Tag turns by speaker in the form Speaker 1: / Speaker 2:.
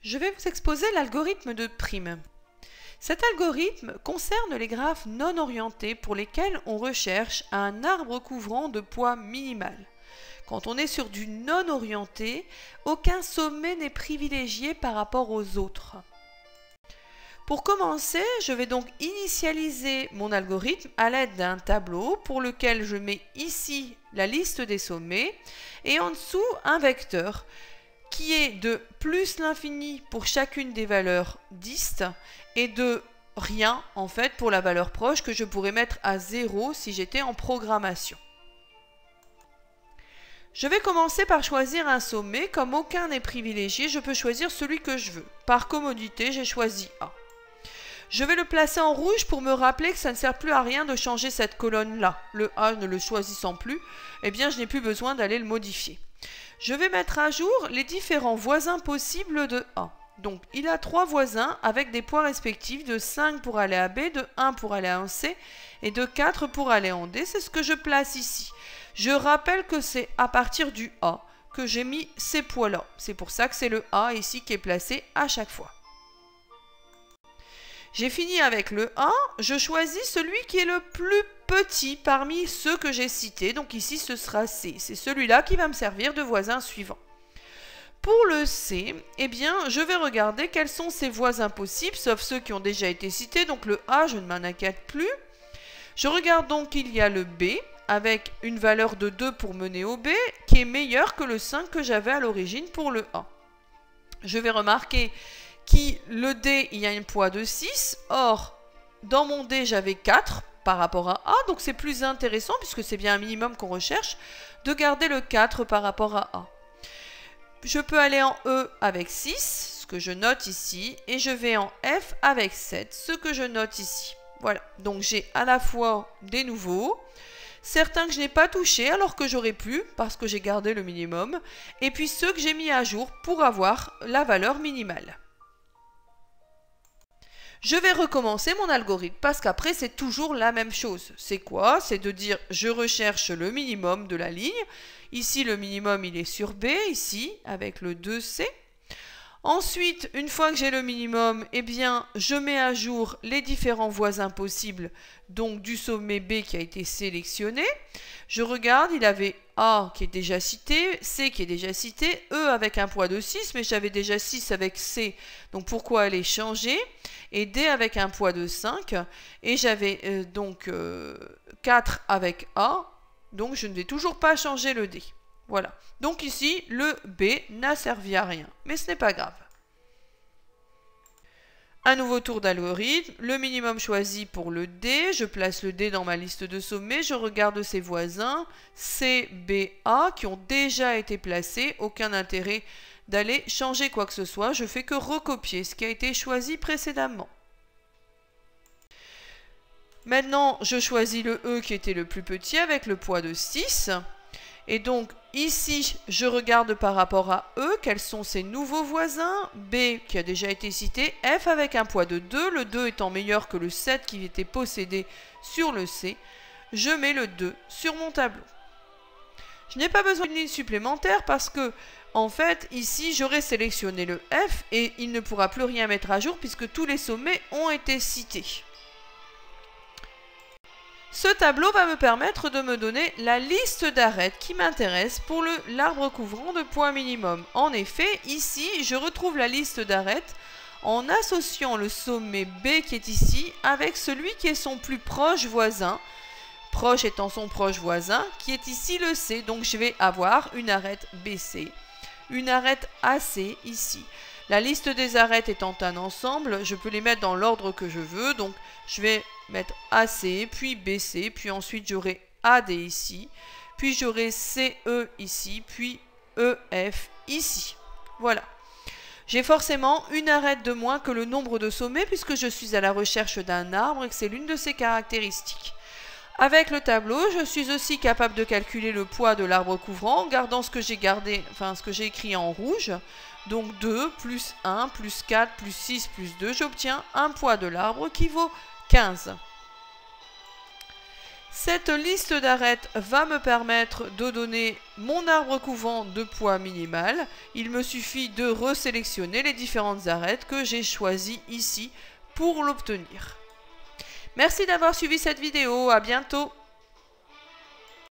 Speaker 1: Je vais vous exposer l'algorithme de Prim. Cet algorithme concerne les graphes non orientés pour lesquels on recherche un arbre couvrant de poids minimal. Quand on est sur du non orienté, aucun sommet n'est privilégié par rapport aux autres. Pour commencer, je vais donc initialiser mon algorithme à l'aide d'un tableau pour lequel je mets ici la liste des sommets et en dessous un vecteur qui est de plus l'infini pour chacune des valeurs dist et de rien en fait pour la valeur proche que je pourrais mettre à 0 si j'étais en programmation. Je vais commencer par choisir un sommet. Comme aucun n'est privilégié, je peux choisir celui que je veux. Par commodité, j'ai choisi A. Je vais le placer en rouge pour me rappeler que ça ne sert plus à rien de changer cette colonne-là. Le A ne le choisissant plus, eh bien je n'ai plus besoin d'aller le modifier. Je vais mettre à jour les différents voisins possibles de A. Donc il a 3 voisins avec des poids respectifs de 5 pour aller à B, de 1 pour aller en C et de 4 pour aller en D. C'est ce que je place ici. Je rappelle que c'est à partir du A que j'ai mis ces poids-là. C'est pour ça que c'est le A ici qui est placé à chaque fois. J'ai fini avec le 1, je choisis celui qui est le plus petit parmi ceux que j'ai cités. Donc ici ce sera C. C'est celui-là qui va me servir de voisin suivant. Pour le C, eh bien, je vais regarder quels sont ses voisins possibles, sauf ceux qui ont déjà été cités. Donc le A, je ne m'en inquiète plus. Je regarde donc qu'il y a le B, avec une valeur de 2 pour mener au B, qui est meilleur que le 5 que j'avais à l'origine pour le A. Je vais remarquer le D, il y a un poids de 6. Or, dans mon D, j'avais 4 par rapport à A. Donc, c'est plus intéressant, puisque c'est bien un minimum qu'on recherche, de garder le 4 par rapport à A. Je peux aller en E avec 6, ce que je note ici. Et je vais en F avec 7, ce que je note ici. Voilà. Donc, j'ai à la fois des nouveaux, certains que je n'ai pas touchés alors que j'aurais pu, parce que j'ai gardé le minimum. Et puis, ceux que j'ai mis à jour pour avoir la valeur minimale. Je vais recommencer mon algorithme parce qu'après c'est toujours la même chose. C'est quoi? C'est de dire je recherche le minimum de la ligne. Ici le minimum il est sur B, ici avec le 2C. Ensuite, une fois que j'ai le minimum, eh bien je mets à jour les différents voisins possibles, donc du sommet B qui a été sélectionné. Je regarde, il avait A qui est déjà cité, C qui est déjà cité, E avec un poids de 6, mais j'avais déjà 6 avec C, donc pourquoi aller changer? Et D avec un poids de 5, et j'avais donc 4 avec A, donc je ne vais toujours pas changer le D. Voilà. Donc ici, le B n'a servi à rien, mais ce n'est pas grave. Un nouveau tour d'algorithme, le minimum choisi pour le D, je place le D dans ma liste de sommets, je regarde ses voisins, C, B, A, qui ont déjà été placés, aucun intérêt d'aller changer quoi que ce soit, je fais que recopier ce qui a été choisi précédemment. Maintenant, je choisis le E qui était le plus petit avec le poids de 6. Et donc, ici, je regarde par rapport à E, quels sont ses nouveaux voisins. B qui a déjà été cité, F avec un poids de 2, le 2 étant meilleur que le 7 qui était possédé sur le C. Je mets le 2 sur mon tableau. Je n'ai pas besoin d'une ligne supplémentaire parce que, en fait, ici, j'aurais sélectionné le F et il ne pourra plus rien mettre à jour puisque tous les sommets ont été cités. Ce tableau va me permettre de me donner la liste d'arêtes qui m'intéresse pour l'arbre couvrant de poids minimum. En effet, ici, je retrouve la liste d'arêtes en associant le sommet B qui est ici avec celui qui est son plus proche voisin, proche étant son proche voisin, qui est ici le C. Donc je vais avoir une arête BC, une arête AC ici. La liste des arêtes étant un ensemble, je peux les mettre dans l'ordre que je veux. Donc je vais mettre AC, puis BC, puis ensuite j'aurai AD ici, puis j'aurai CE ici, puis EF ici. Voilà. J'ai forcément une arête de moins que le nombre de sommets puisque je suis à la recherche d'un arbre et que c'est l'une de ses caractéristiques. Avec le tableau, je suis aussi capable de calculer le poids de l'arbre couvrant en gardant ce que j'ai gardé, enfin ce que j'ai écrit en rouge. Donc 2 plus 1 plus 4 plus 6 plus 2, j'obtiens un poids de l'arbre qui vaut 15. Cette liste d'arêtes va me permettre de donner mon arbre couvant de poids minimal. Il me suffit de resélectionner les différentes arêtes que j'ai choisies ici pour l'obtenir. Merci d'avoir suivi cette vidéo, à bientôt.